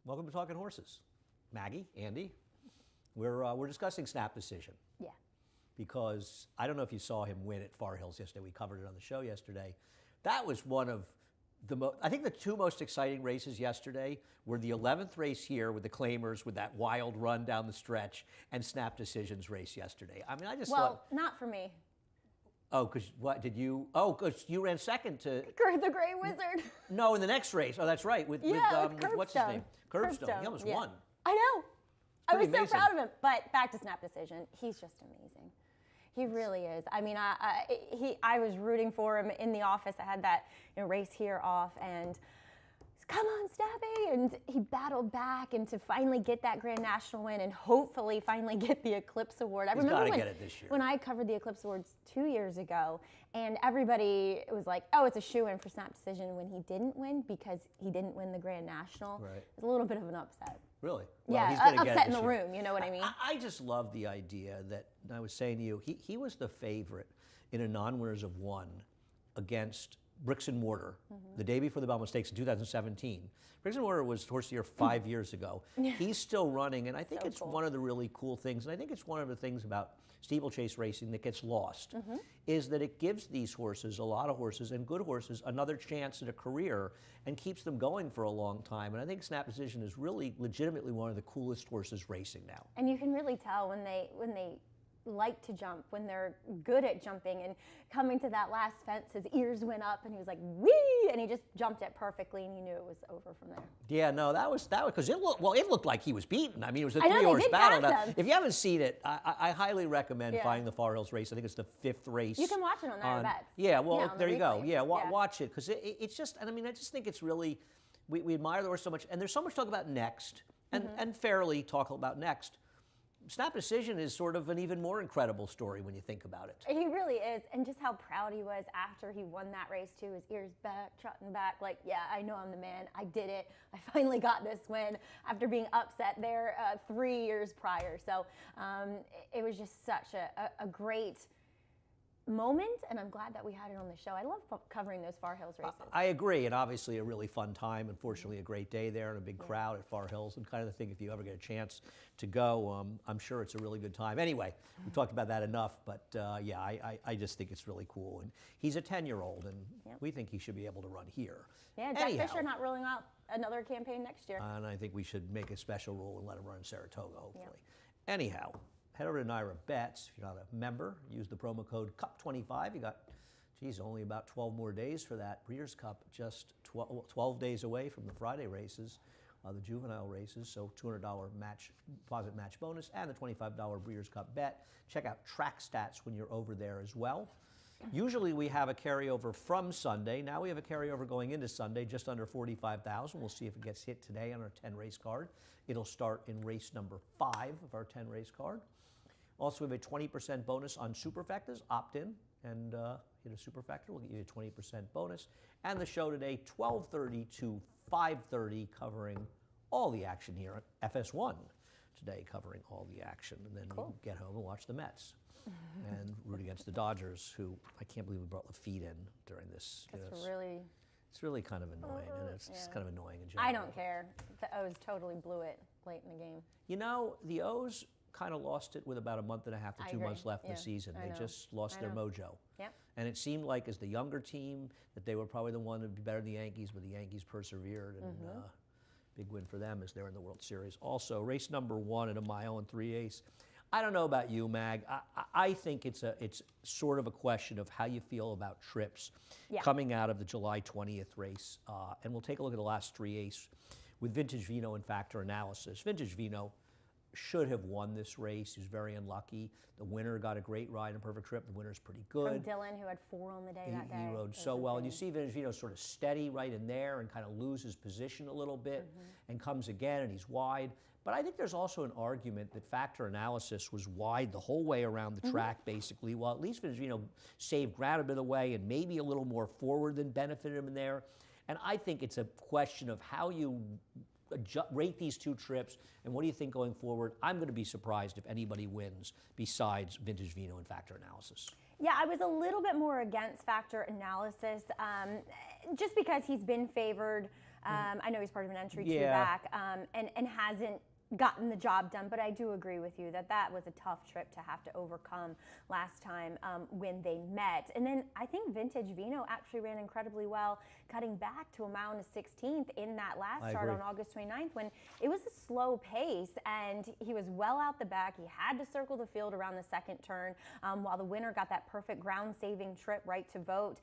Welcome to Talking Horses. Maggie, Andy, we're discussing Snap Decision. Yeah. Because I don't know if you saw him win at Far Hills yesterday. We covered it on the show yesterday. That was one of I think the two most exciting races yesterday were the 11th race here with the Claimers with that wild run down the stretch and Snap Decision's race yesterday. I mean, I just Well, not for me. Oh, because what did you? Oh, because you ran second to The Grey Wizard. No, in the next race. Oh, that's right. With what's his name? Curbstone. He almost won. I know. I was amazing. so proud of him. But back to Snap Decision. He's just amazing. He really is. I mean, I was rooting for him in the office. I had that race here off, and come on, Snappy, and he battled back and to finally get that Grand National win and hopefully finally get the Eclipse Award. I remember get it this year. When I covered the Eclipse Awards 2 years ago, and everybody was like, oh, it's a shoo-in for Snap Decision when he didn't win because he didn't win the Grand National. Right. It was a little bit of an upset. Really? Well, he's gonna upset get it in the this year. room, you know what I mean? I just love the idea that, I was saying to you, he was the favorite in a non-winners of one against Bricks and Mortar the day before the Belmont Stakes in 2017. Bricks and Mortar was horse of the year 5 years ago. He's still running, and I think it's one of the really cool things, and I think it's one of the things about steeplechase racing that gets lost, is that it gives these horses, a lot of horses and good horses, another chance at a career and keeps them going for a long time. And I think Snap Decision is really legitimately one of the coolest horses racing now. And you can really tell when they like to jump, when they're good at jumping, and coming to that last fence, his ears went up and he was like, wee, and he just jumped it perfectly and he knew it was over from there. Yeah, no, that was because it looked like he was beaten. I mean, it was a 3-horse battle. Now, if you haven't seen it, I highly recommend finding the Far Hills race. I think it's the 5th race. You can watch it on Niner Bets. Yeah, well, there you go. Replays. Yeah, watch it, because it's just, and I mean, I just think it's really, we admire the horse so much, and there's so much talk about next, and fairly talk about next. Snap Decision is sort of an even more incredible story when you think about it. He really is, and just how proud he was after he won that race too. His ears back, trotting back, like, yeah, I know I'm the man. I did it. I finally got this win after being upset there 3 years prior. So it was just such a great moment, and I'm glad that we had it on the show. I love covering those Far Hills races. I agree, and obviously a really fun time. Unfortunately, a great day there and a big crowd at Far Hills, and kind of the thing, if you ever get a chance to go, I'm sure it's a really good time. Anyway, we talked about that enough, but yeah, I just think it's really cool. And he's a 10-year-old, and we think he should be able to run here. Yeah, Jack Fisher not rolling out another campaign next year. And I think we should make a special rule and let him run in Saratoga, hopefully. Anyhow, head over to Niner Bets. If you're not a member, use the promo code CUP25. You got, only about 12 more days for that Breeders' Cup, just 12 days away from the Friday races, the juvenile races. So $200 deposit match bonus and the $25 Breeders' Cup bet. Check out Track Stats when you're over there as well. Usually we have a carryover from Sunday. Now we have a carryover going into Sunday, just under 45,000. We'll see if it gets hit today on our 10-race card. It'll start in race number 5 of our 10-race card. Also, we have a 20% bonus on superfectas. Opt in and hit a superfecta. We'll get you a 20% bonus. And the show today, 12:30 to 5:30, covering all the action here at FS1 today, covering all the action. And then you get home and watch the Mets and root against the Dodgers, who I can't believe we brought Lafitte in during this. It's really kind of annoying, and it's just kind of annoying in general. I don't care. The O's totally blew it late in the game. You know, the O's kind of lost it with about a month and a half to 2 months left in the season. They just lost their mojo. Yep. And it seemed like, as the younger team, that they were probably the one to be better than the Yankees, but the Yankees persevered, and big win for them as they're in the World Series. Also, race number 1 at a mile and 3/8. I don't know about you, Mag. I think it's sort of a question of how you feel about trips coming out of the July 20th race. And we'll take a look at the last 3/8 with Vintage Vino and Factor Analysis. Vintage Vino should have won this race. He was very unlucky. The winner got a great ride and perfect trip. The winner's pretty good. From Dylan, who had 4 on the day that day. He rode so well. And you see Vintage Vino sort of steady right in there and kind of loses position a little bit and comes again, and he's wide. But I think there's also an argument that Factor Analysis was wide the whole way around the track, basically. Well, at least Vintage Vino saved ground a bit of the way and maybe a little more forward than benefited him in there. And I think it's a question of how you rate these 2 trips, and what do you think going forward? I'm going to be surprised if anybody wins besides Vintage Vino and Factor Analysis. Yeah, I was a little bit more against factor analysis, just because he's been favored. I know he's part of an entry two back, and hasn't gotten the job done, but I do agree with you that that was a tough trip to have to overcome last time when they met. And then I think Vintage Vino actually ran incredibly well, cutting back to a mile and a 16th in that last start on August 29th when it was a slow pace and he was well out the back. He had to circle the field around the second turn while the winner got that perfect ground-saving trip right to vote.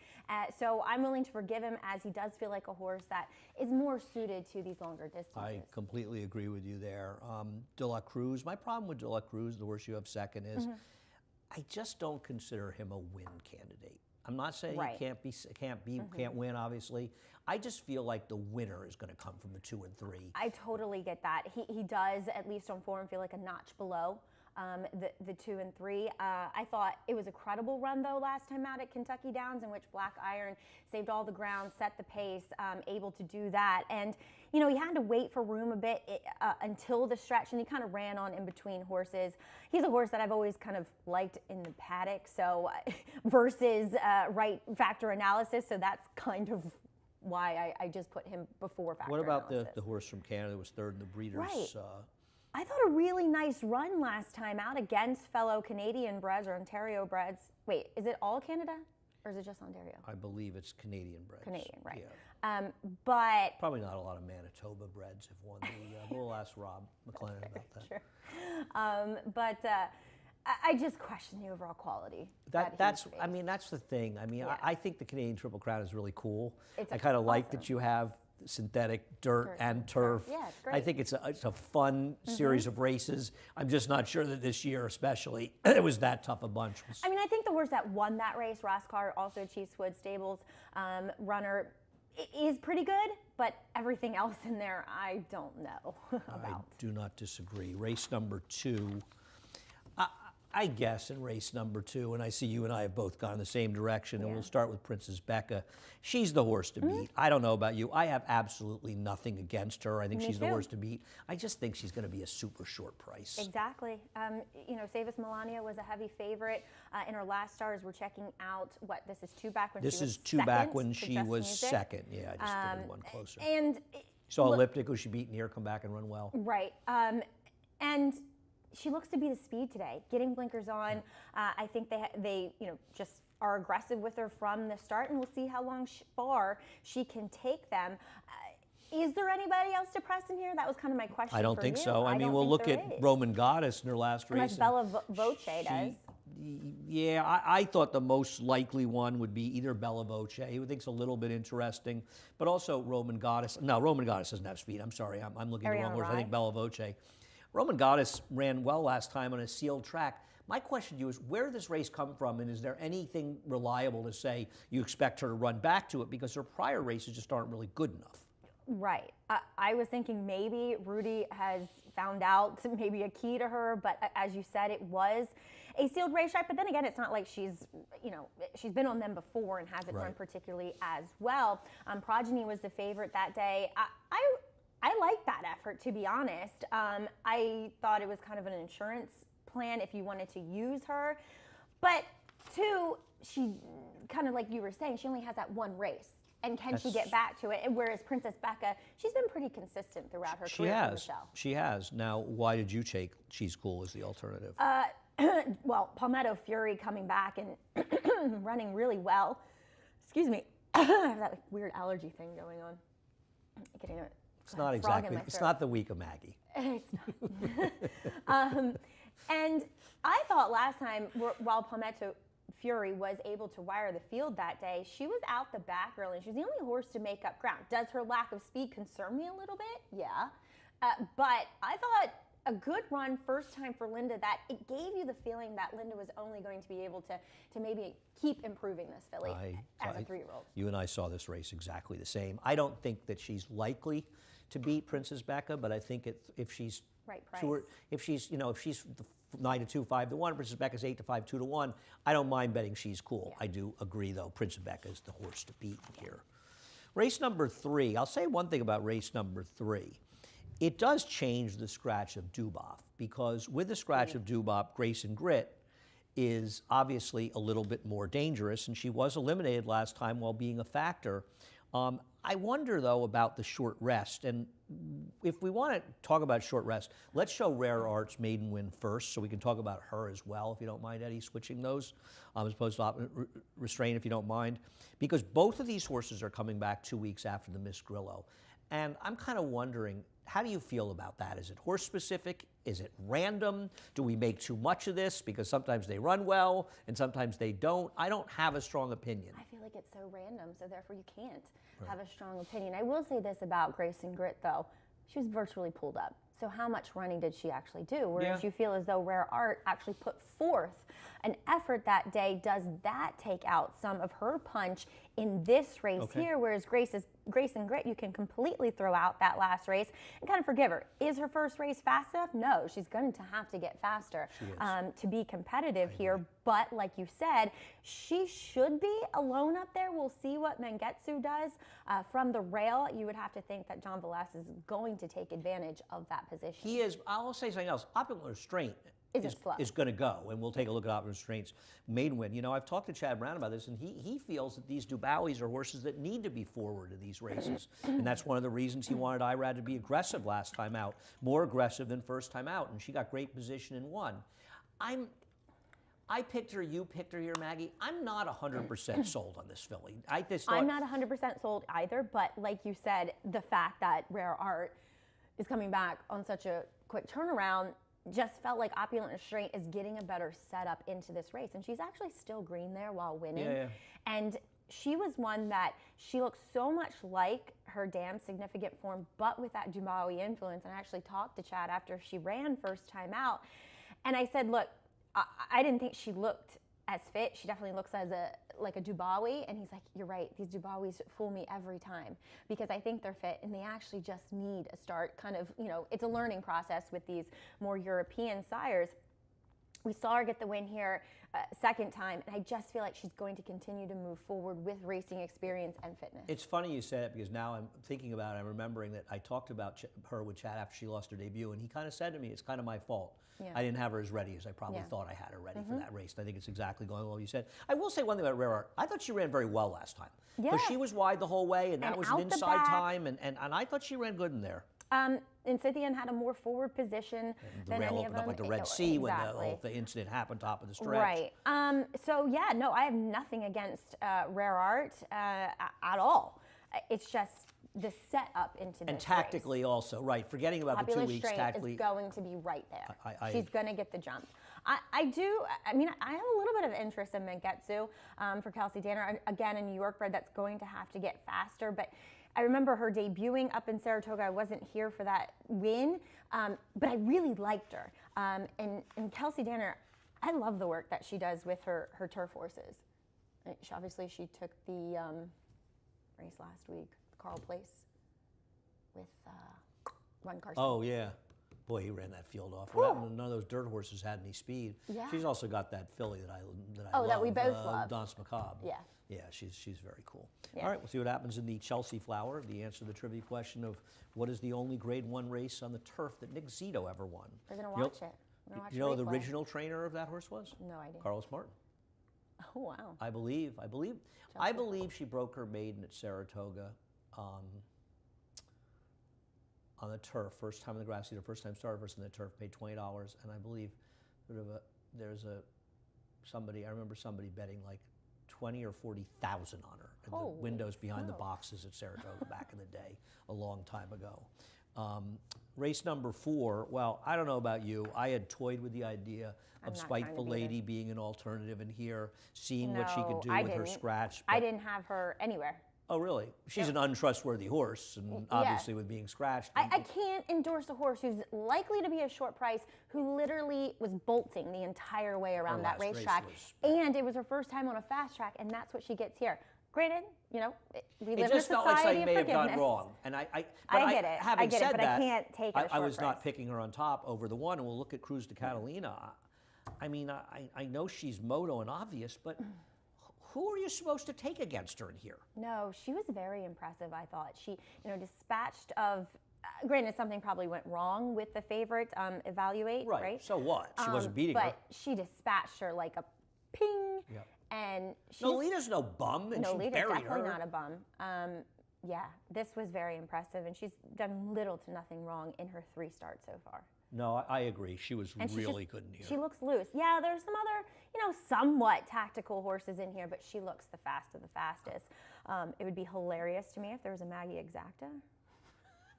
So I'm willing to forgive him as he does feel like a horse that is more suited to these longer distances. I completely agree with you there. De La Cruz, my problem with De La Cruz, the horse you have second, is I just don't consider him a win candidate. I'm not saying he can't win, obviously. I just feel like the winner is going to come from the 2 and 3. I totally get that. He does, at least on form, feel like a notch below the 2 and 3. I thought it was a credible run, though, last time out at Kentucky Downs, in which Black Iron saved all the ground, set the pace, able to do that. And, you know, he had to wait for room a bit until the stretch, and he kind of ran on in between horses. He's a horse that I've always kind of liked in the paddock, so versus right factor analysis, so that's kind of why I just put him before factor analysis. What about the horse from Canada that was third in the Breeders'? Right. I thought a really nice run last time out against fellow Canadian breds or Ontario breds. Wait, is it all Canada or is it just Ontario? I believe it's Canadian breds. Canadian, right. Yeah. But probably not a lot of Manitoba breds have won the we'll ask Rob McLennan about that. Sure. But I just question the overall quality. That's the thing. I mean, I think the Canadian Triple Crown is really cool. I kind of like that you have synthetic dirt and turf. Yeah, it's great. I think it's a fun series of races. I'm just not sure that this year, especially, it was that tough a bunch. I mean, I think the horse that won that race, Rosscar, also Chiefswood Stables runner, is pretty good, but everything else in there, I don't know about. I do not disagree. Race number 2. I guess in race number 2, and I see you and I have both gone in the same direction, and we'll start with Princess Becca. She's the horse to beat. I don't know about you. I have absolutely nothing against her. I think she's the horse to beat. I just think she's going to be a super short price. Exactly. You know, Savis Melania was a heavy favorite in her last start as we're checking out, this is 2 back when she was second. This is 2 back when she was second. Yeah, I just figured one closer. And saw Elliptic, who she beat in here, come back and run well. Right. And she looks to be the speed today, getting blinkers on. I think they just are aggressive with her from the start, and we'll see how far she can take them. Is there anybody else to press in here? That was kind of my question. I don't think so. I mean, we'll look at Roman Goddess in her last race. Unless Bella Voce does. Yeah, I thought the most likely one would be either Bella Voce, who I think's a little bit interesting, but also Roman Goddess. No, Roman Goddess doesn't have speed. I'm sorry, I'm looking at the wrong horse. I think Bella Voce. Roman Goddess ran well last time on a sealed track. My question to you is, where did this race come from, and is there anything reliable to say you expect her to run back to it, because her prior races just aren't really good enough? Right. I was thinking maybe Rudy has found out maybe a key to her, but as you said, it was a sealed racetrack. But then again, it's not like she's been on them before and hasn't run particularly as well. Progeny was the favorite that day. I like that effort, to be honest. I thought it was kind of an insurance plan if you wanted to use her. But 2, she kind of like you were saying, she only has that one race. And can she get back to it? Whereas Princess Becca, she's been pretty consistent throughout her career. She has. Now, why did you take She's Cool as the alternative? Well, Palmetto Fury coming back and running really well. Excuse me. I have that weird allergy thing going on. Getting it. It's not exactly. It's not the week of Maggie. It's not. And I thought last time, while Palmetto Fury was able to wire the field that day, she was out the back early. She was the only horse to make up ground. Does her lack of speed concern me a little bit? Yeah. But I thought a good run first time for Linda, that it gave you the feeling that Linda was only going to be able to maybe keep improving this filly as a 3-year-old. You and I saw this race exactly the same. I don't think that she's likely to beat Princess Becca, but I think if she's right price. If she's 9-2, 5-1, Princess Becca's 8-5, 2-1, I don't mind betting She's Cool. Yeah. I do agree, though, Princess Becca is the horse to beat here. Race number 3, I'll say one thing about race number 3. It does change the scratch of Dubov, because with the scratch of Dubov, Grace and Grit, is obviously a little bit more dangerous, and she was eliminated last time while being a factor. I wonder, though, about the short rest. And if we want to talk about short rest, let's show Rare Art's maiden win first, so we can talk about her as well, if you don't mind, Eddie, switching those, as opposed to Restrain, if you don't mind. Because both of these horses are coming back 2 weeks after the Miss Grillo. And I'm kind of wondering, how do you feel about that? Is it horse specific? Is it random? Do we make too much of this? Because sometimes they run well and sometimes they don't. I don't have a strong opinion. I feel like it's so random, so therefore you can't have a strong opinion. I will say this about Grace and Grit, though. She was virtually pulled up. So how much running did she actually do? Whereas you feel as though Rare Art actually put forth an effort that day. Does that take out some of her punch in this race here? Whereas Grace and Grit, you can completely throw out that last race and kind of forgive her. Is her first race fast enough? No, she's going to have to get faster to be competitive here. But like you said, she should be alone up there. We'll see what Mengetsu does. From the rail, you would have to think that John Velez is going to take advantage of that position. He is. I'll say something else. Opulent Restraint is going to go, and we'll take a look at Opulent Restraint's maiden win. You know, I've talked to Chad Brown about this, and he feels that these Dubois are horses that need to be forward in these races, and that's one of the reasons he wanted Irad to be aggressive last time out, more aggressive than first time out, and she got great position and won. I picked her, you picked her here, Maggie. I'm not 100% sold on this filly. I'm not 100% sold either, but like you said, the fact that Rare Art is coming back on such a quick turnaround just felt like Opulent Restraint is getting a better setup into this race. And she's actually still green there while winning. And she was one that she looked so much like her damn significant form, but with that Dubois influence. And I actually talked to Chad after she ran first time out. And I said, look, I didn't think she looked as fit. She definitely looks as like a Dubois. And he's like, you're right, these Dubois fool me every time because I think they're fit and they actually just need a start. Kind of, you know, it's a learning process with these more European sires. We saw her get the win here second time, and I just feel like she's going to continue to move forward with racing experience and fitness. It's funny you said it because now I'm thinking about it. I'm remembering that I talked about her with Chad after she lost her debut, and he kind of said to me, it's kind of my fault. I didn't have her as ready as I probably thought I had her ready for that race. And I think it's exactly going well you said. I will say one thing about Rare Art. I thought she ran very well last time. Because she was wide the whole way, and that was an inside time, and I thought she ran good in there. And Scythian had a more forward position than any of them. Up like the Red Sea when the incident happened top of the stretch. Right. So yeah, no, I have nothing against Rare Art at all. It's just the setup into this and tactically race. Also, right. Forgetting about the 2 weeks tactically. Is going to be right there. She's going to get the jump. I mean, I have a little bit of interest in Mengetsu for Kelsey Danner. Again, a New York bred that's going to have to get faster, but I remember her debuting up in Saratoga. I wasn't here for that win, but I really liked her. And Kelsey Danner, I love the work that she does with her turf horses. Obviously, she took the race last week, Carl Place, with Ron Carson. Oh, yeah. Boy, he ran that field off. None of those dirt horses had any speed. Yeah. She's also got that filly that I love. That we both love. Danse Macabre. Yeah. Yeah, she's very cool. Yeah. All right, we'll see what happens in the Chelsea Flower. The answer to the trivia question of what is the only Grade 1 race on the turf that Nick Zito ever won? We're going to watch it. We're gonna watch you know who the original trainer of that horse was? No idea. Carlos Martin. Oh, wow. I believe she broke her maiden at Saratoga on the turf, first time in the grass seat, first time starter versus in the turf, paid $20, and I believe I remember somebody betting like 20 or 40,000 on her in the windows behind the boxes at Saratoga back in the day, a long time ago. Race number 4, well, I don't know about you. I had toyed with the idea of Spiteful Lady being an alternative in here, seeing what she could do with her scratch. I didn't have her anywhere. Oh, really? She's an untrustworthy horse, and obviously with being scratched. I can't endorse a horse who's likely to be a short price, who literally was bolting the entire way around that racetrack. And it was her first time on a fast track, and that's what she gets here. Granted, you know, we live in a society of forgiveness. It just felt like something may have gone wrong. And I get it. Having said but that, I can't take it a short I was price. not picking her on top over the one, and we'll look at Cruz de Catalina. I mean, I know she's moto and obvious, but who are you supposed to take against her in here? No, she was very impressive, I thought. She, dispatched of granted, something probably went wrong with the favorite Evaluate, right? So what? She wasn't beating her. But she dispatched her like a ping. Yeah. And Nolita's no bum, and she Nolita's buried definitely her. not a bum. Yeah, this was very impressive, and she's done little to nothing wrong in her 3 starts so far. No, I agree. She was And really good in here. She looks loose. Yeah, there's some other, somewhat tactical horses in here, but she looks the fastest. It would be hilarious to me if there was a Maggie Exacta.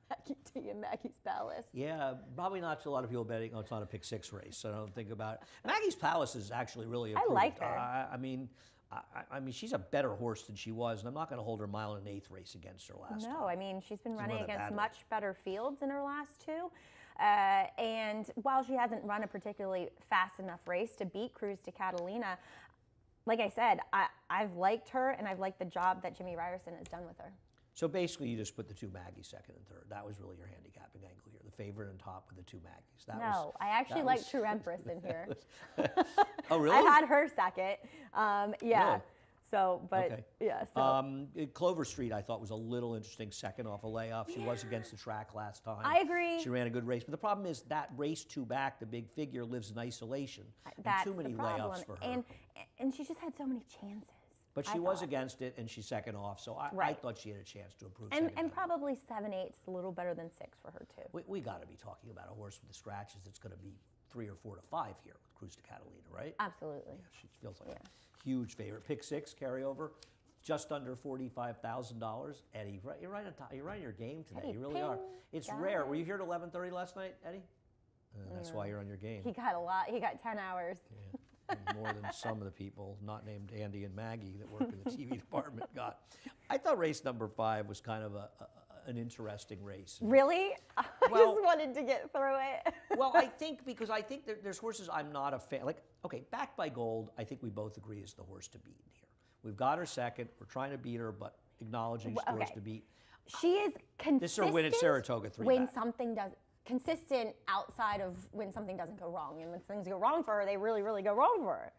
Maggie T and Maggie's Palace. Yeah, probably not to a lot of people betting, it's not a pick 6 race, so I don't think about it. Maggie's Palace is actually really improved. I like her. I mean, she's a better horse than she was, and I'm not going to hold her mile and an eighth race against her last time. No, I mean, she's been running run a against bad much better fields in her last 2. And while she hasn't run a particularly fast enough race to beat Cruz to Catalina, like I said, I've liked her, and I've liked the job that Jimmy Ryerson has done with her. So basically, you just put the 2 Maggies second and third. That was really your handicapping angle here. The favorite on top with the 2 Maggies. I actually like True Empress in here. Oh, really? I had her second. Yeah. Really? So, but Okay. yeah. So Clover Street, I thought, was a little interesting second off a layoff. She was against the track last time. I agree. She ran a good race. But the problem is that race 2 back, the big figure, lives in isolation. that's and too many the problem. layoffs for her. And she just had so many chances. But she was against it, and she's second off, so I thought she had a chance to improve. And probably 7/8's a little better than 6 for her too. We got to be talking about a horse with the scratches that's going to be 3 or 4 to 5 here with Cruz to Catalina, right? Absolutely. Yeah, she feels like a huge favorite. Pick 6 carryover, just under $45,000. Eddie, you're right on top. You're right in your game today. Eddie, You really are. ping, It's got rare. it. Were you here at 11:30 last night, Eddie? That's why you're on your game. He got a lot. He got 10 hours. Yeah. More than some of the people not named Andy and Maggie that work in the TV department got. I thought race number 5 was kind of an interesting race. Really? I Well- just wanted to get through it. Well, I think there's horses I'm not a fan. Like, okay, Backed by Gold, I think we both agree is the horse to beat in here. We've got her second. We're trying to beat her, but acknowledging she's the horse okay. to beat. She is consistent. This is her win at Saratoga 3 when back. something does consistent outside of when something doesn't go wrong, and when things go wrong for her, they really, really go wrong for her.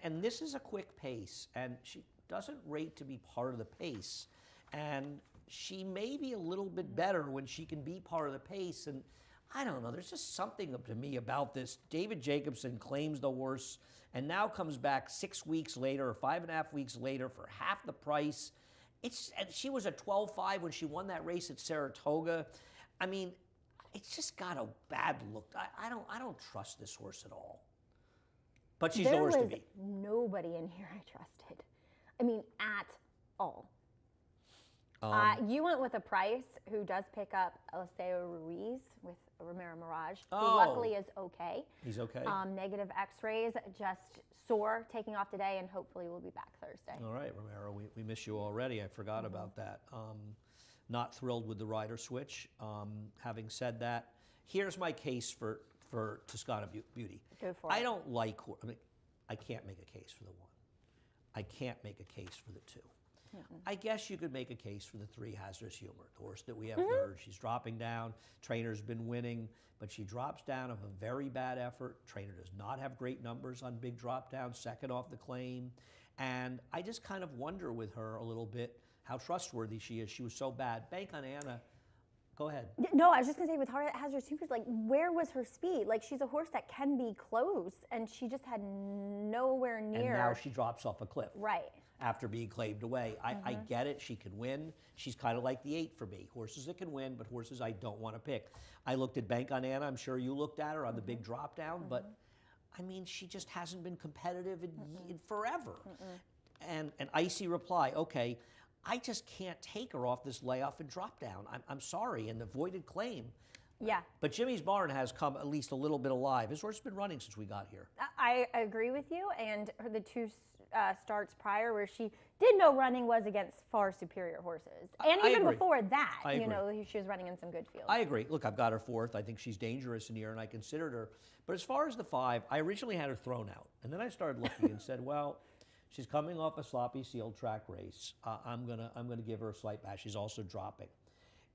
And this is a quick pace, and she doesn't rate to be part of the pace. And she may be a little bit better when she can be part of the pace. And I don't know, there's just something up to me about this. David Jacobson claims the horse and now comes back 6 weeks later or 5.5 weeks later for half the price. And she was at 12.5 when she won that race at Saratoga. I mean, it's just got a bad look. I don't trust this horse at all. But she's the horse to beat. There was nobody in here I trusted. I mean, at all. You went with a Price who does pick up Eliseo Ruiz with Romero Mirage, who luckily is okay. He's okay. Negative X-rays, just sore, taking off today, and hopefully we'll be back Thursday. All right, Romero, we miss you already. I forgot about that. Not thrilled with the rider switch. Having said that, here's my case for Toscana Beauty. Go for I it. don't like. I can't make a case for the 1. I can't make a case for the 2. I guess you could make a case for the 3, Hazardous Humor, the horse that we have third. She's dropping down. Trainer's been winning, but she drops down of a very bad effort. Trainer does not have great numbers on big drop downs, second off the claim. And I just kind of wonder with her a little bit how trustworthy she is. She was so bad. Bank on Anna. Go ahead. No, I was just going to say with Hazardous Humor, like, where was her speed? Like, she's a horse that can be close, and she just had nowhere near. And now she drops off a cliff. Right. After being claimed away. I get it. She can win. She's kind of like the 8 for me. Horses that can win, but horses I don't want to pick. I looked at Bank on Anna. I'm sure you looked at her on the big drop down, but I mean, she just hasn't been competitive in forever. And an Icy Reply, okay, I just can't take her off this layoff and drop down. I'm sorry, and the voided claim. Yeah. But Jimmy's Barn has come at least a little bit alive. His horse has been running since we got here. I agree with you, and the 2 starts prior where she did no running was against far superior horses. And I even agree. before that, I agree. she was running in some good fields. I agree. Look, I've got her 4th. I think she's dangerous in here, and I considered her. But as far as the 5, I originally had her thrown out. And then I started looking and said, well, she's coming off a sloppy sealed track race. I'm gonna give her a slight pass. She's also dropping.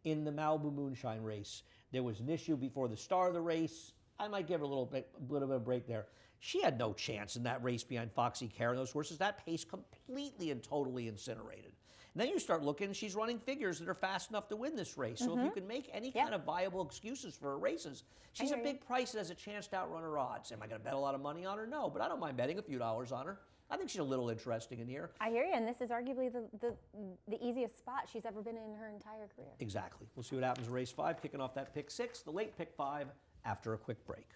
In the Malibu Moonshine race, there was an issue before the start of the race. I might give her a little bit of a break there. She had no chance in that race behind Foxy Care and those horses. That pace completely and totally incinerated. And then you start looking, she's running figures that are fast enough to win this race. So if you can make any kind of viable excuses for her races, she's a big price that has a chance to outrun her odds. Am I going to bet a lot of money on her? No, but I don't mind betting a few dollars on her. I think she's a little interesting in here. I hear you, and this is arguably the easiest spot she's ever been in her entire career. Exactly. We'll see what happens in race 5, kicking off that pick 6, the late pick 5, after a quick break.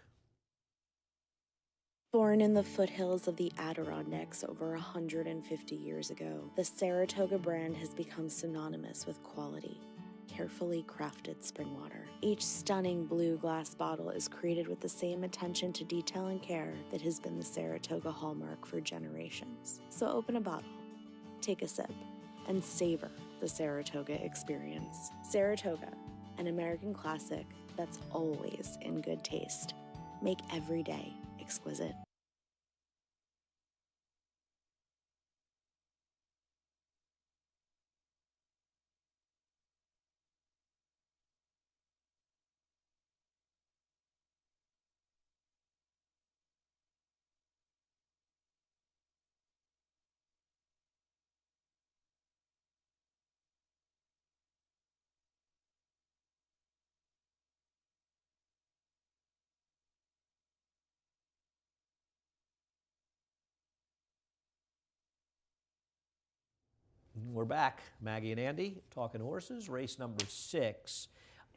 Born in the foothills of the Adirondacks over 150 years ago, the Saratoga brand has become synonymous with quality, carefully crafted spring water. Each stunning blue glass bottle is created with the same attention to detail and care that has been the Saratoga hallmark for generations. So open a bottle, take a sip, and savor the Saratoga experience. Saratoga, an American classic that's always in good taste. Make every day exquisite. We're back, Maggie and Andy, talking horses, race number 6.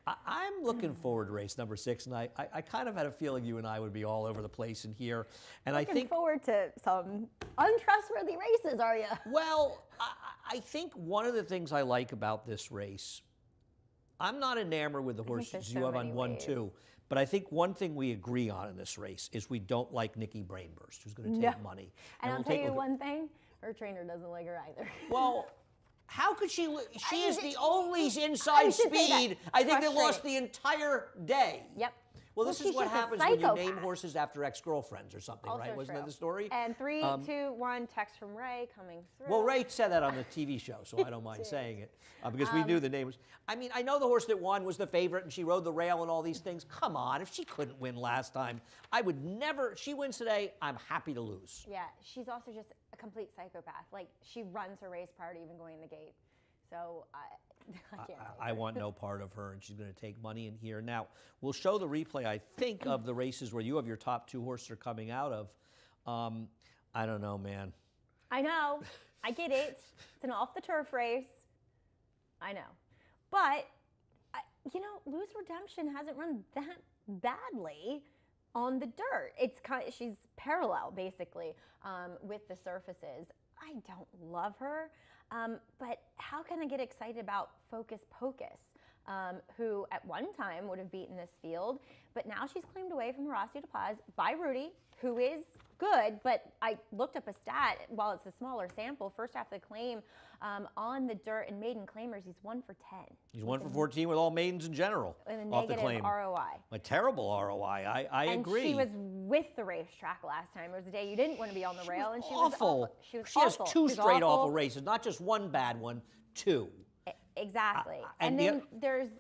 I'm looking forward to race number 6, and I kind of had a feeling you and I would be all over the place in here. And I think forward to some untrustworthy races, are you? Well, I think one of the things I like about this race, I'm not enamored with the horses you have on 1, 2. But I think one thing we agree on in this race is we don't like Nikki Brainburst, who's going to take money. And I'll tell you one thing. Her trainer doesn't like her either. Well, how could she? She is the only inside speed, I think, that lost the entire day. Yep. Well, this is what happens when you name horses after ex-girlfriends or something, right? Wasn't that the story? And 3, 2, 1, text from Ray coming through. Well, Ray said that on the TV show, so I don't mind saying it because we knew the names. I mean, I know the horse that won was the favorite, and she rode the rail and all these things. Come on, if she couldn't win last time, I would never. If she wins today, I'm happy to lose. Yeah, she's also just a complete psychopath. Like, she runs her race prior to even going in the gate. So I want no part of her, and she's going to take money in here. Now, we'll show the replay, I think, of the races where you have your top 2 horses are coming out of. I don't know, man. I know. I get it. It's an off-the-turf race. I know. But, Lose Redemption hasn't run that badly on the dirt. She's parallel, basically, with the surfaces. I don't love her. But how can I get excited about Focus Pocus, who at one time would have beaten this field, but now she's claimed away from Horacio de Paz by Rudy, who is good, but I looked up a stat, while it's a smaller sample, first half of the claim on the dirt and maiden claimers, he's 1 for 10. He's 1 for 14 with all maidens in general. And a off the negative claim. ROI. A terrible ROI, I agree. And she was with the racetrack last time. It was a day you didn't want to be on the rail, and she awful. was awful. She was She awful. has 2 straight awful races, not just 1 bad one, 2. Exactly. And then there's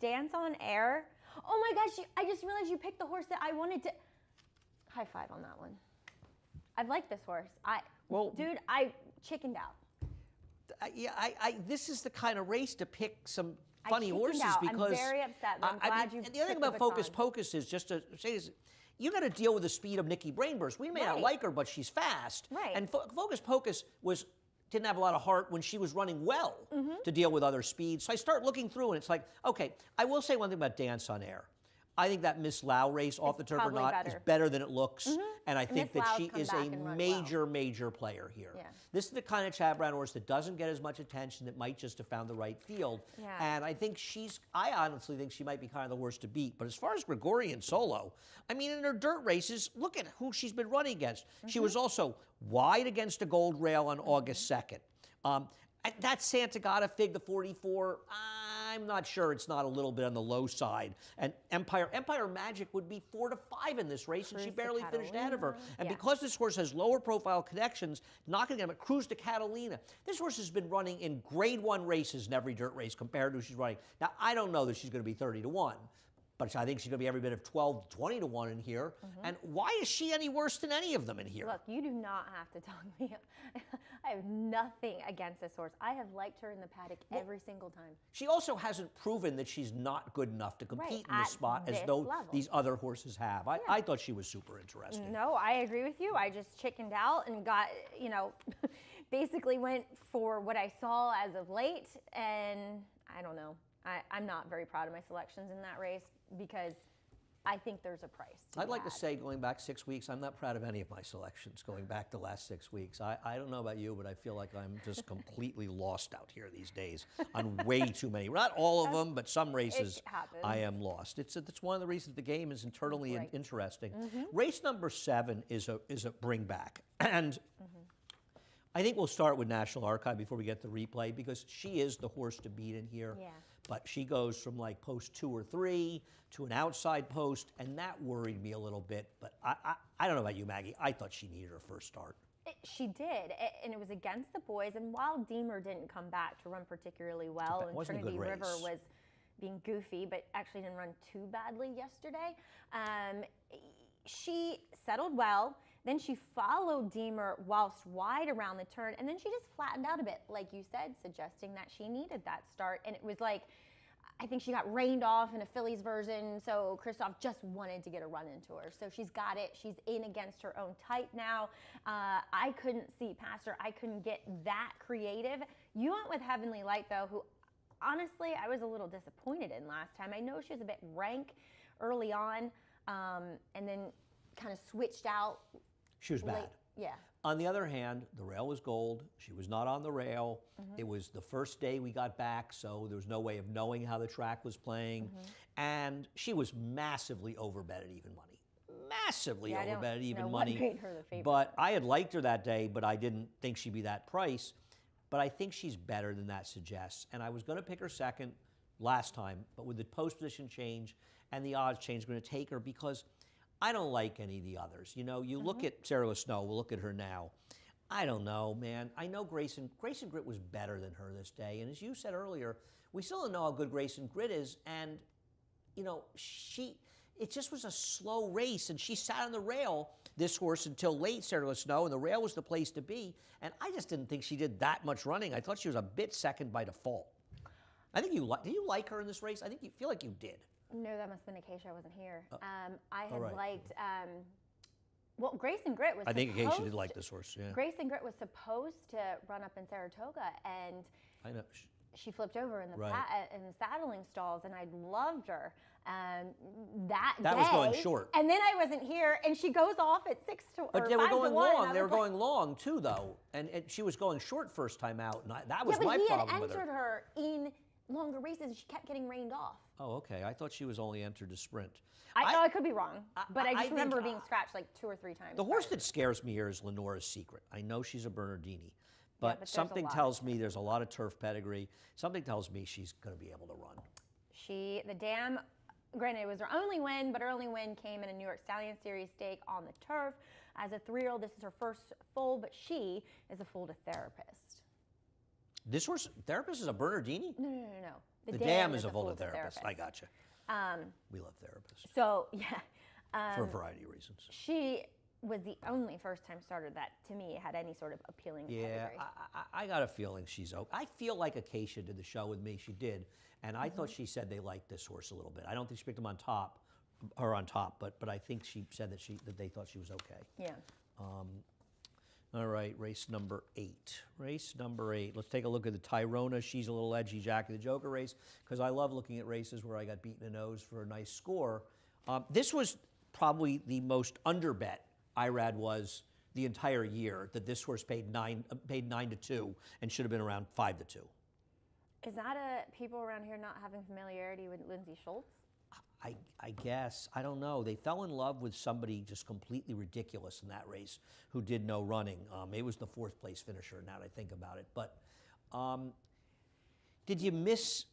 Dance on Air. Oh my gosh, I just realized you picked the horse that I wanted to. High five on that one. I've liked this horse. Dude, I chickened out. This is the kind of race to pick some funny horses because I'm very upset. But I'm glad you. And the other thing about Focus Pocus is just to say is, you got to deal with the speed of Nikki Brainburst. We may not like her, but she's fast. Right. And Focus Pocus didn't have a lot of heart when she was running well to deal with other speeds. So I start looking through, and it's like, okay, I will say one thing about Dance on Air. I think that Miss Lau race, off the turf or not, is better than it looks. And I think that she is a major player here. Yeah. This is the kind of Chad Brown horse that doesn't get as much attention, that might just have found the right field. Yeah. And I think I honestly think she might be kind of the horse to beat. But as far as Gregorian Solo, I mean, in her dirt races, look at who she's been running against. She was also wide against a gold rail on August 2nd. That Santa Gata fig, the 44, I'm not sure it's not a little bit on the low side. And Empire Magic would be 4 to 5 in this race, and she barely finished ahead of her. And because this horse has lower profile connections, not going to get him, Cruz to Catalina. This horse has been running in Grade 1 races in every dirt race compared to who she's running. Now, I don't know that she's going to be 30 to 1. but I think she's going to be every bit of 12, 20 to 1 in here. And why is she any worse than any of them in here? Look, you do not have to talk me up. I have nothing against this horse. I have liked her in the paddock every single time. She also hasn't proven that she's not good enough to compete in this at spot as this though level. these other horses have. I thought she was super interesting. No, I agree with you. I just chickened out and got, basically went for what I saw as of late. And I don't know. I'm not very proud of my selections in that race because I think there's a price to I'd be like to had. say, going back 6 weeks, I'm not proud of any of my selections going back the last 6 weeks. I don't know about you, but I feel like I'm just completely lost out here these days on way too many. Not all of them, but some races happens. I am lost. It's one of the reasons the game is internally Right. interesting. Race number 7 is a bring back. And I think we'll start with National Archive before we get the replay because she is the horse to beat in here. Yeah. But she goes from like post 2 or 3 to an outside post, and that worried me a little bit. But I don't know about you, Maggie. I thought she needed her first start. She did, and it was against the boys. And while Deemer didn't come back to run particularly well, and wasn't a good Trinity River race. was being goofy, but actually didn't run too badly yesterday, she settled well. Then she followed Deemer whilst wide around the turn, and then she just flattened out a bit, like you said, suggesting that she needed that start. And it was like, I think she got rained off in a Phillies version, so Kristoff just wanted to get a run into her. So she's got it. She's in against her own type now. I couldn't see past her. I couldn't get that creative. You went with Heavenly Light, though, who honestly I was a little disappointed in last time. I know she was a bit rank early on, and then kind of switched out. She was bad. Yeah. On the other hand, the rail was gold. She was not on the rail. It was the first day we got back, so there was no way of knowing how the track was playing. And she was massively overbet at even money. Massively overbet at even money. Made her the favorite. But I had liked her that day, but I didn't think she'd be that price. But I think she's better than that suggests. And I was going to pick her second last time, but with the post position change and the odds change, I'm going to take her because I don't like any of the others. You know, you look at Sarah Snow, we'll look at her now. I don't know, man. I know Grayson Grit was better than her this day. And as you said earlier, we still don't know how good Grayson Grit is. And, it just was a slow race. And she sat on the rail, this horse, until late, Sarah Snow, and the rail was the place to be. And I just didn't think she did that much running. I thought she was a bit second by default. I think did you like her in this race? I think you feel like you did. No, that must have been Acacia. I wasn't here. I had right. liked. Grayson Grit was. I think supposed Acacia did like this horse. Yeah, Grayson Grit was supposed to run up in Saratoga, and I know. she flipped over in the Right. in the saddling stalls, and I loved her. That was going day. short. And then I wasn't here, and she goes off at 6 to. But or they were 5 to going 1, and long. I They were was like- going long too, though, and she was going short first time out, and that was Yeah, but my he had problem with entered her. her in longer races, and she kept getting rained off. Oh, okay. I thought she was only entered to sprint. I could be wrong, but I just think, remember being scratched like 2 or 3 times. The horse prior. that scares me here is Lenora's Secret. I know she's a Bernardini, but, but there's a something lot tells me there's a lot of turf pedigree. Something tells me she's going to be able to run. The dam, granted it was her only win, but her only win came in a New York Stallion Series stake on the turf. As a 3-year-old, this is her first foal, but she is a foal to Therapist. This horse, Therapist is a Bernardini? No. The dam is a foal to Therapist. I gotcha. We love Therapists So, yeah. for a variety of reasons. She was the only first-time starter that, to me, had any sort of appealing Yeah, pedigree. I got a feeling she's okay. I feel like Acacia did the show with me. She did. And I thought she said they liked this horse a little bit. I don't think she picked him on top, but I think she said that they thought she was okay. Yeah. All right, race number 8. Race number 8. Let's take a look at the Tyrona. She's a little edgy Jackie the Joker race because I love looking at races where I got beaten in the nose for a nice score. This was probably the most underbet IRAD was the entire year, that this horse paid 9-2 and should have been around 5-2. Is that people around here not having familiarity with Lindsay Schultz? I guess. I don't know. They fell in love with somebody just completely ridiculous in that race who did no running. It was the 4th place finisher, now that I think about it. But did you miss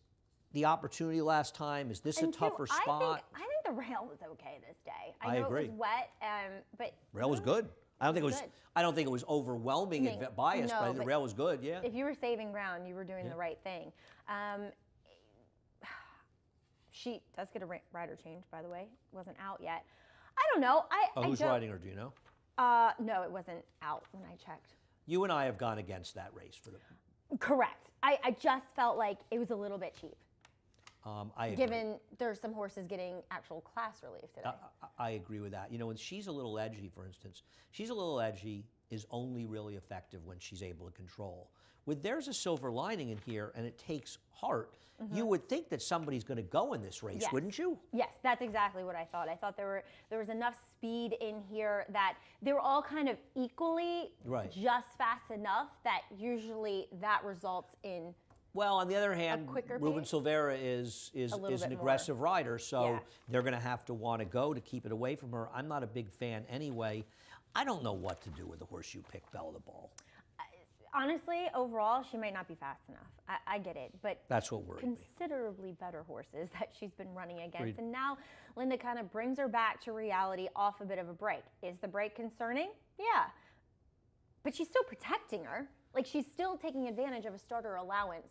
the opportunity last time? Is this a tougher spot? I think the rail was okay this day. I know agree. It was wet, but Rail was good. I don't think it was. good. I don't think it was overwhelming and biased, no, but I think the but rail was good. Yeah. if you were saving ground, you were doing the right thing. She does get a rider change, by the way. Wasn't out yet. I don't know. Who's riding her? Do you know? No, it wasn't out when I checked. You and I have gone against that race for the. Correct. I just felt like it was a little bit cheap. I agree. Given there's some horses getting actual class relief today. I agree with that. You know, when she's a little edgy, for instance, she's a little edgy is only really effective when she's able to control. With there's a silver lining in here, and it takes heart. You would think that somebody's going to go in this race, Yes. wouldn't you? Yes, that's exactly what I thought. I thought there was enough speed in here that they were all kind of equally just fast enough that usually that results in. Well, on the other hand, quicker Ruben pace? Silvera is an aggressive rider, so Yeah. they're going to have to want to go to keep it away from her. I'm not a big fan anyway. I don't know what to do with the horse you picked, Belle the Ball. Honestly, overall, she might not be fast enough. I get it, but That's what worried me. considerably better horses that she's been running against. Agreed. And now Linda kind of brings her back to reality off a bit of a break. Is the break concerning? Yeah. But she's still protecting her. Like, she's still taking advantage of a starter allowance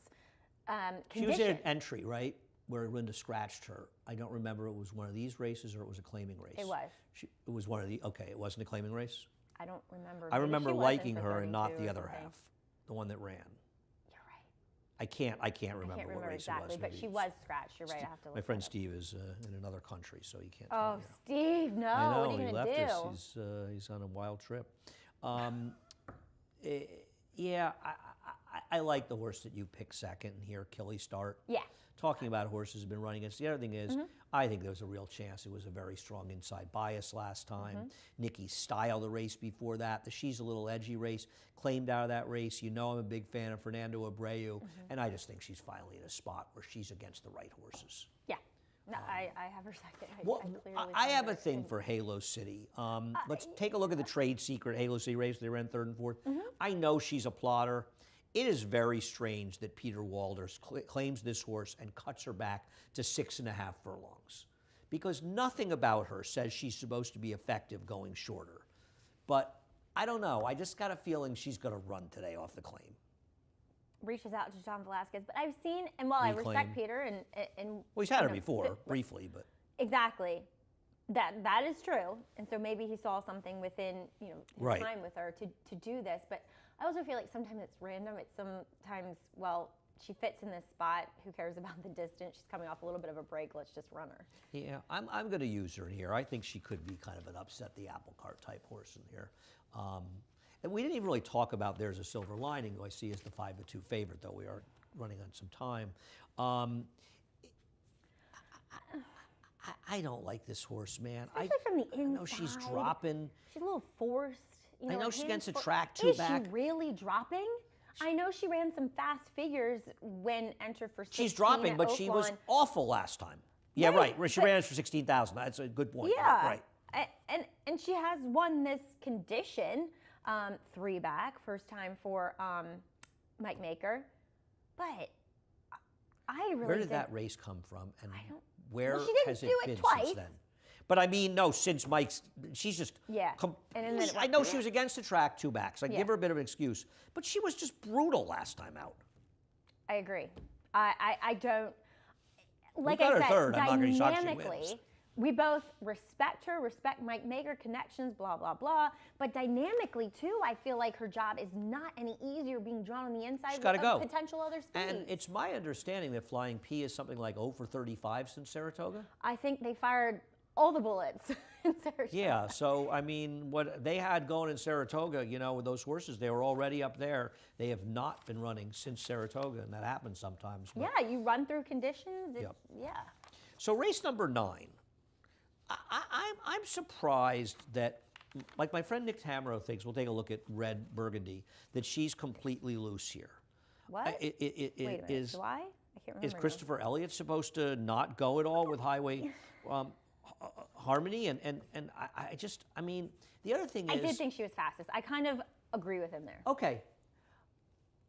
She was condition. in an entry, right, where Linda scratched her. I don't remember it was one of these races or it was a claiming race. It was. It was one of the, okay, it wasn't a claiming race? I don't remember. I Maybe remember she was in liking for her and not 32 the or other something. half, the one that ran. You're right. I can't remember I can't what remember race exactly, it was. but Maybe she it's- was scratched. You're right. I have to look. My friend that up. Steve is in another country, so he can't Oh, tell me. Steve, no. I know, What are you he going left to do? us. He's on a wild trip. Yeah, I like the horse that you picked second here, Killy Start. Yeah. Talking about horses have been running against. The other thing is, I think there was a real chance. It was a very strong inside bias last time. Nikki styled the race before that. The She's a Little Edgy race, claimed out of that race. You know I'm a big fan of Fernando Abreu, and I just think she's finally in a spot where she's against the right horses. Yeah. No, I have her second. Well, clearly I find have her a thing in- for Halo City. Let's take a look at the trade secret Halo City race. They ran third and fourth. I know she's a plotter. It is very strange that Peter Walters claims this horse and cuts her back to 6.5 furlongs, because nothing about her says she's supposed to be effective going shorter. But I don't know. I just got a feeling she's going to run today off the claim. reaches out to John Velasquez. But I've seen, and while I respect Reclaim. Peter and Well, he's had her you know, before, briefly, but exactly, that is true. And so maybe he saw something within his Right. time with her to do this. But I also feel like sometimes it's random. It's sometimes, well, she fits in this spot. Who cares about the distance? She's coming off a little bit of a break. Let's just run her. yeah, I'm going to use her in here. I think she could be kind of an upset the apple cart type horse in here. And we didn't even really talk about There's a Silver Lining, who I see as the 5-2 favorite, though we are running on some time. I don't like this horse, man. Especially from the I know she's inside. dropping. She's a little forced. I know her she's hands against a for- track Is two-back. she really dropping? I know she ran some fast figures when entered for 16 She's dropping, at but she was Oaklawn. awful last time. Yeah, Right, right. She but- ran it for 16,000. That's a good point. Yeah. Right. And she has won this condition, 3 back, first time for Mike Maker. But I really Where did think that race come from, and don't- where Well, she didn't has it do it been twice. since then? But I mean, no, since Mike's, she's just. Yeah. And then it I went- know she was against the track 2 backs. I Yeah. give her a bit of an excuse, but she was just brutal last time out. I agree. I don't. Like got I her said, third. I'm not gonna be shocked she wins. dynamically, we both respect her, respect Mike Maker, connections, blah, blah, blah. But dynamically, too, I feel like her job is not any easier being drawn on the inside She's gotta of go. potential other speeds. And it's my understanding that Flying P is something like 0 for 35 since Saratoga. I think they fired all the bullets in Saratoga. Yeah, so I mean, what they had going in Saratoga, with those horses, they were already up there. They have not been running since Saratoga, and that happens sometimes. but- Yeah, you run through conditions. Yep. Yeah. So race number 9, I'm surprised that, like my friend Nick Tamaro thinks, we'll take a look at Red Burgundy, that she's completely loose here. What? Wait Wait a minute. is Do I? I can't remember. is now. Christopher Elliott supposed to not go at all with Highway Harmony? And I mean, the other thing I is, did think she was fastest. I kind of agree with him there. okay,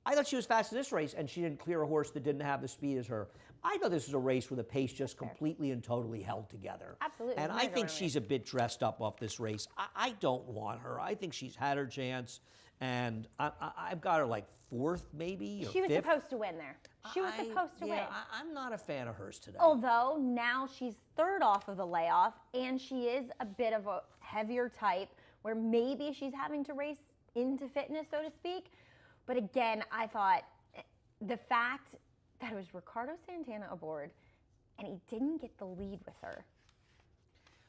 I thought she was fast in this race, and she didn't clear a horse that didn't have the speed as her. I thought this was a race where the pace just completely and totally held together. Absolutely. And I think she's a bit dressed up off this race. I don't want her. I think she's had her chance, and I've got her like 4th maybe or She was 5th. supposed to win there. She was supposed to win. I'm not a fan of hers today. Although now she's 3rd off of the layoff, and she is a bit of a heavier type where maybe she's having to race into fitness, so to speak. But again, I thought the fact that it was Ricardo Santana aboard and he didn't get the lead with her.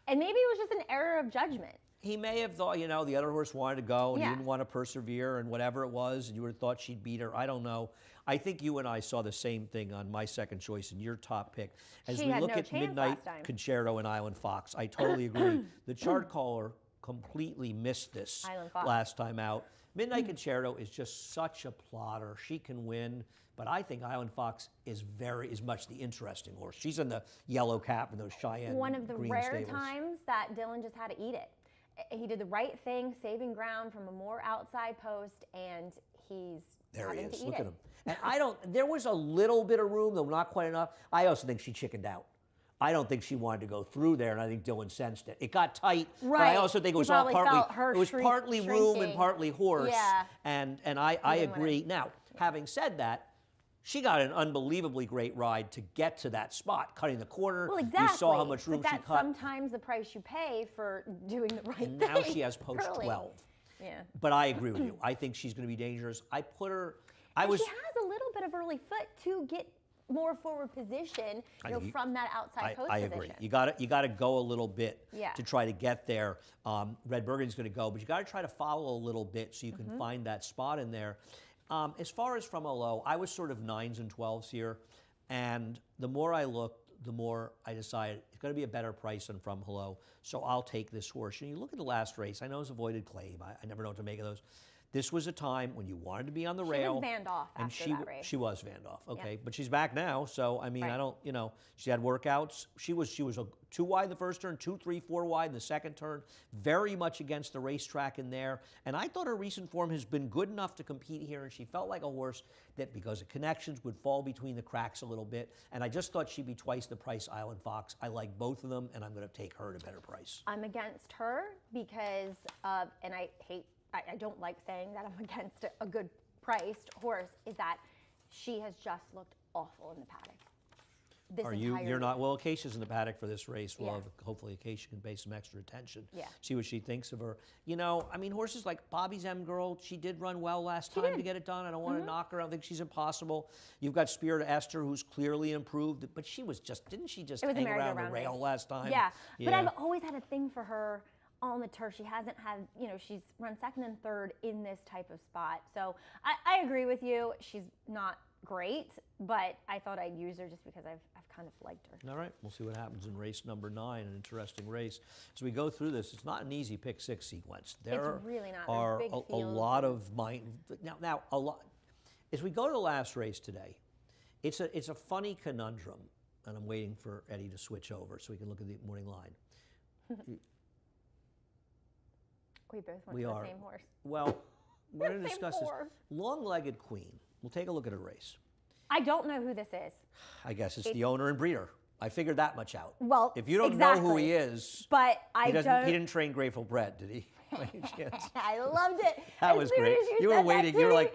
And maybe it was just an error of judgment. He may have thought, the other horse wanted to go, and Yeah. he didn't want to persevere, and whatever it was, and you would have thought she'd beat her. I don't know. I think you and I saw the same thing on my second choice and your top pick. As She we had look no at chance Midnight last time. Concerto and Island Fox, I totally agree. The chart caller completely missed this Island Fox. last time out. Midnight Concerto is just such a plotter. She can win, but I think Island Fox is much the interesting horse. She's in the yellow cap and those Cheyenne One of the green rare stables. times that Dylan just had to eat it. He did the right thing, saving ground from a more outside post, and he's There he having is. to eat Look it. at him. And there was a little bit of room, though not quite enough. I also think she chickened out. I don't think she wanted to go through there, and I think Dylan sensed it. It got tight, but I Right. also think it He was all probably felt partly her it was partly room and shrinking. partly horse. Yeah. And I didn't wanna- agree. Now, having said that, she got an unbelievably great ride to get to that spot, cutting the corner. Well, exactly. You saw how much room but she that's cut. sometimes the price you pay for doing the right And thing. now she has post early. 12. Yeah. But I agree with you. I think she's going to be dangerous. I put her. She has a little bit of early foot to get more forward position, from that outside post I position. agree. You got to go a little bit Yeah. to try to get there. Red Burgundy's going to go, but you got to try to follow a little bit so you can find that spot in there. As far as from a low, I was sort of 9s and 12s here, and the more I looked, the more I decided it's going to be a better price than From Hello, so I'll take this horse. And you look at the last race. I know it's avoided claim. I never know what to make of those. This was a time when you wanted to be on the rail. She was vanned off and after that race. She was vanned off, okay. But she's back now, so I mean, Right. I don't, she had workouts. She was a 2 wide the first turn, 2, 3, 4 wide in the second turn, very much against the racetrack in there. And I thought her recent form has been good enough to compete here, and she felt like a horse that, because of connections, would fall between the cracks a little bit. And I just thought she'd be twice the price Island Fox. I like both of them, and I'm going to take her at a better price. I'm against her because of, and I don't like saying that I'm against a good priced horse, is that she has just looked awful in the paddock. You're not, well, Acacia's in the paddock for this race. Yeah. Hopefully Acacia can pay some extra attention. Yeah. See what she thinks of her. I mean, horses like Bobby's M Girl, she did run well last time to get it done. I don't want to knock her. I don't think she's impossible. You've got Spirit of Esther, who's didn't she just It was a hang around the merry-go-round rail race. last time? Yeah, but I've always had a thing for her on the turf. She hasn't had, she's run 2nd and 3rd in this type of spot. So I agree with you. She's not great, but I thought I'd use her just because I've kind of liked her. All right, we'll see what happens in race number 9, an interesting race. As we go through this, it's not an easy pick 6 sequence. There really not. There's are big a fields lot of mind. Now, a lot. As we go to the last race today, it's a funny conundrum, and I'm waiting for Eddie to switch over so we can look at the morning line. We both went We to the are. same horse. Well, we're going to Same discuss this. horse. Long-legged Queen. We'll take a look at a race. I don't know who this is. I guess it's the owner and breeder. I figured that much out. Well, if you don't know who exactly. he is, But he I don't. didn't train Grateful Bread, did he? By any chance? I loved it. That As was soon great. as You were said that waiting. to You were me, like-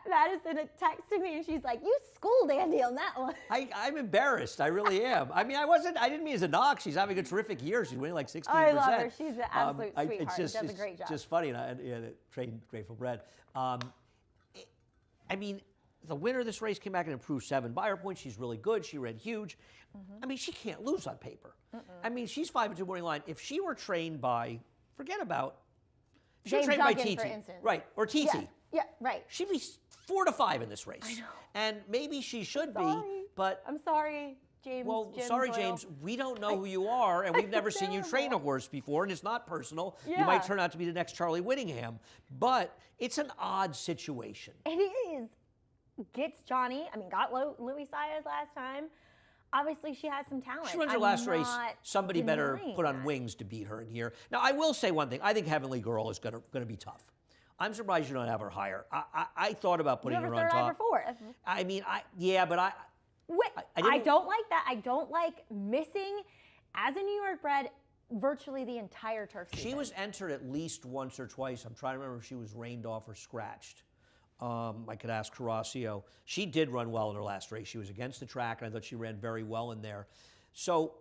Madison had texted me, and she's like, "You schooled Andy on that one." I'm embarrassed. I really am. I mean, I didn't mean as a knock. She's having a terrific year. She's winning like 16%. I love her. She's an absolute It's sweetheart. just, Does a great job. just funny. And I trained Grateful Bread. I mean, the winner of this race came back and improved 7 buyer points. She's really good. She ran huge. I mean, she can't lose on paper. I mean, she's 5-2 morning line. If she were trained by, forget about, if she were Dave trained by Duggan, for TT, instance. right, or TT, Yeah, right. she'd be 4-5 in this race. I know. And maybe she should be, Sorry. but I'm sorry, James. well, Jim sorry, Doyle. James. We don't know who you are, and we've never seen you train a horse before, and it's not personal. You might Yeah. turn out to be the next Charlie Whittingham, but it's an odd situation. It is. Gets Johnny. I mean, got Louis Saez last time. Obviously, she has some talent. She runs her I'm last race. not Somebody better denying put on that. wings to beat her in here. Now, I will say one thing. I think Heavenly Girl is going to be tough. I'm surprised you don't have her higher. I thought about You putting have her her on third, I have her top. fourth. I mean, yeah, but I I don't like that. I don't like missing, as a New York bred, virtually the entire turf season. She was entered at least once or twice. I'm trying to remember if she was rained off or scratched. I could ask Horacio. She did run well in her last race. She was against the track, and I thought she ran very well in there. So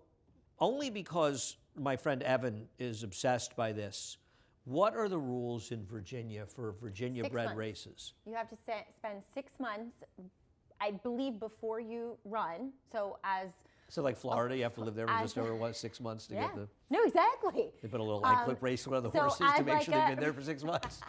only because my friend Evan is obsessed by this, what are the rules in Virginia for Virginia-bred races? You have to spend 6 months, I believe, before you run. So like Florida, you have to live there for just over 6 months to get the. No, exactly. They put a little line clip race on the so horses to as make like sure they've been there for 6 months.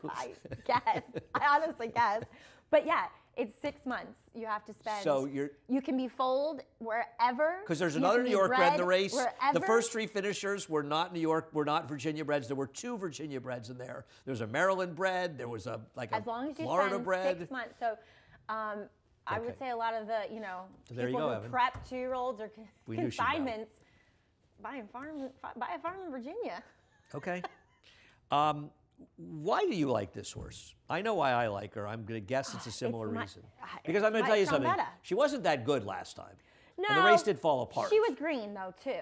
I guess. I honestly guess. But yeah, it's 6 months you have to spend. So you can be foaled wherever. Because there's You another can New be York bred in the bred race. wherever. The first 3 finishers were not New York, were not Virginia breds. There were 2 Virginia breds in there. There was a Maryland bred. There was a As long as you Florida spend bred. 6 months. So I would say a lot of the, So there you people go, who Evan. prep 2-year-olds or We knew she'd know. consignments, buy a farm in Virginia. Okay. Why do you like this horse? I know why I like her. I'm going to guess it's a similar reason. Because I'm going to tell you something. Trombetta. She wasn't that good last time. No. And the race did fall apart. She was green, though, too.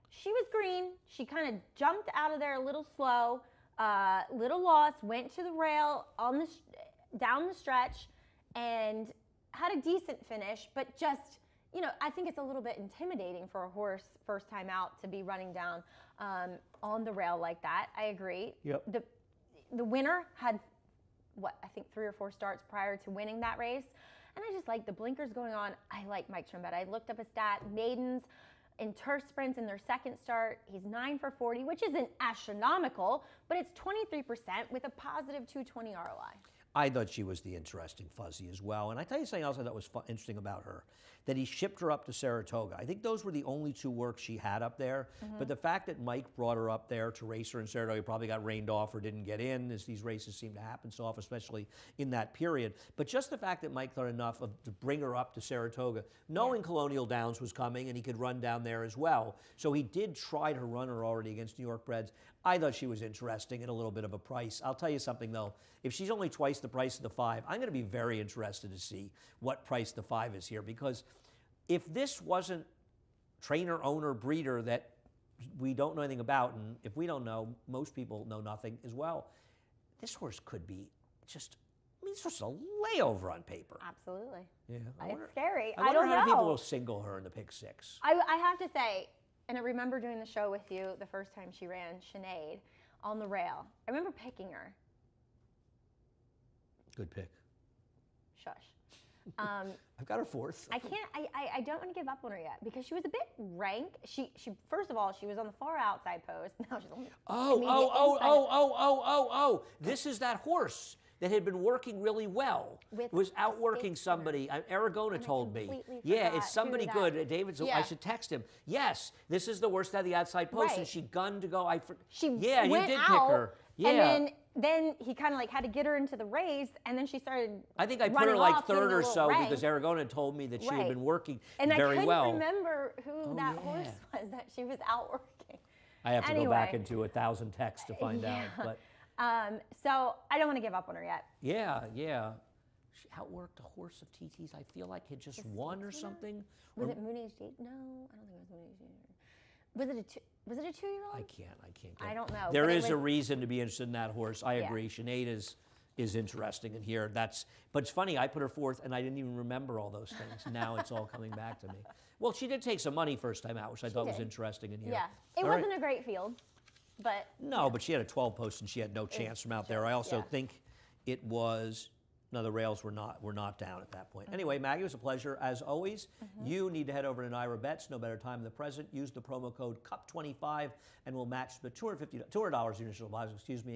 She was green. She kind of jumped out of there a little slow, little lost, went to the rail down the stretch, and had a decent finish, but just, I think it's a little bit intimidating for a horse first time out to be running down on the rail like that. I agree. Yep. The winner had, I think 3 or 4 starts prior to winning that race. And I just like the blinkers going on. I like Mike Trombetta. I looked up a stat, maidens in turf sprints in their second start, he's 9 for 40, which isn't astronomical, but it's 23% with a positive 220 ROI. I thought she was the interesting fuzzy as well. And I tell you something else I thought was interesting about her, that he shipped her up to Saratoga. I think those were the only 2 works she had up there. But the fact that Mike brought her up there to race her in Saratoga, he probably got rained off or didn't get in, as these races seem to happen so often, especially in that period. But just the fact that Mike thought enough to bring her up to Saratoga, knowing Colonial Downs was coming and he could run down there as well. So he did try to run her already against New York breds. I thought she was interesting at a little bit of a price. I'll tell you something, though. If she's only twice the price of the 5, I'm going to be very interested to see what price the 5 is here. Because if this wasn't trainer, owner, breeder that we don't know anything about, and if we don't know, most people know nothing as well, this horse could be just, this horse is a layover on paper. Absolutely. Yeah, It's scary. I wonder don't how many know. people will single her in the pick 6. I have to say, and I remember doing the show with you the first time she ran, Sinead, on the rail. I remember picking her. Good pick. Shush. I've got her 4th. I don't want to give up on her yet because she was a bit rank. She first of all, she was on the far outside post. Now she's on the Oh. This is that horse that had been working really well. Was outworking somebody. Aragona told me. Yeah, it's somebody good. David, so I should text him. Yes, this is the worst out of the outside post, and she gunned to go. You did pick her. Yeah. And then he kind of like had to get her into the race, and then she started. I think I put her like 3rd or so because Aragona told me that she had been working very well. And I couldn't remember who that horse was that she was outworking. I have to go back into 1,000 texts to find out. But so I don't want to give up on her yet. Yeah. She outworked a horse of TT's. I feel like had just won or something. Was it Mooney's J? No, I don't think it was Mooney's J. Was it a 2-year-old? I can't. I don't know. There is a reason to be interested in that horse. I agree. Sinead is interesting in here. But it's funny. I put her 4th, and I didn't even remember all those things. Now it's all coming back to me. Well, she did take some money first time out, which I thought was interesting in here. Yeah, it wasn't a great field, but no, but she had a 12 post, and she had no chance from out there. I also think it was. No, the rails were not down at that point. Anyway, Maggie, it was a pleasure. As always, you need to head over to Naira Bets. No better time than the present. Use the promo code CUP25, and we'll match the $200 initial deposit,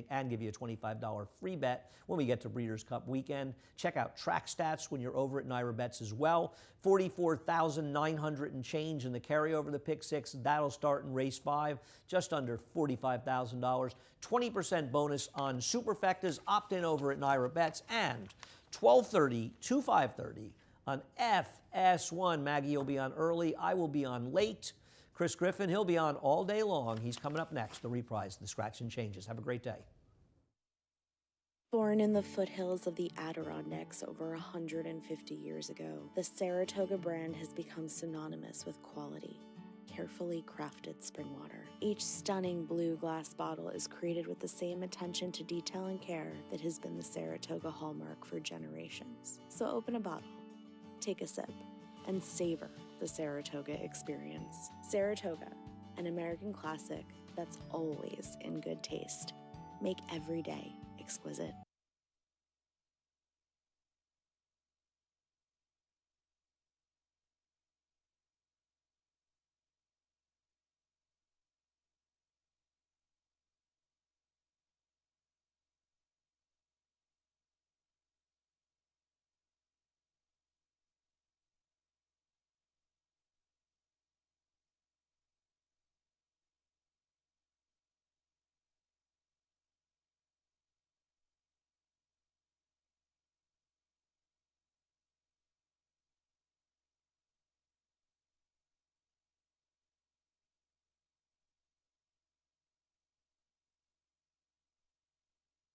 and give you a $25 free bet when we get to Breeders' Cup weekend. Check out track stats when you're over at Naira Bets as well. 44,900 and change in the carryover, the pick 6. That'll start in race 5, just under $45,000. 20% bonus on superfectas. Opt in over at Naira Bets, and 12:30 to 5:30 on FS1. Maggie, you'll be on early. I will be on late. Chris Griffin, he'll be on all day long. He's coming up next, the reprise, the scratch and changes. Have a great day. Born in the foothills of the Adirondacks over 150 years ago, the Saratoga brand has become synonymous with quality, carefully crafted spring water. Each stunning blue glass bottle is created with the same attention to detail and care that has been the Saratoga hallmark for generations. So open a bottle, take a sip, and savor the Saratoga experience. Saratoga, an American classic that's always in good taste. Make every day exquisite.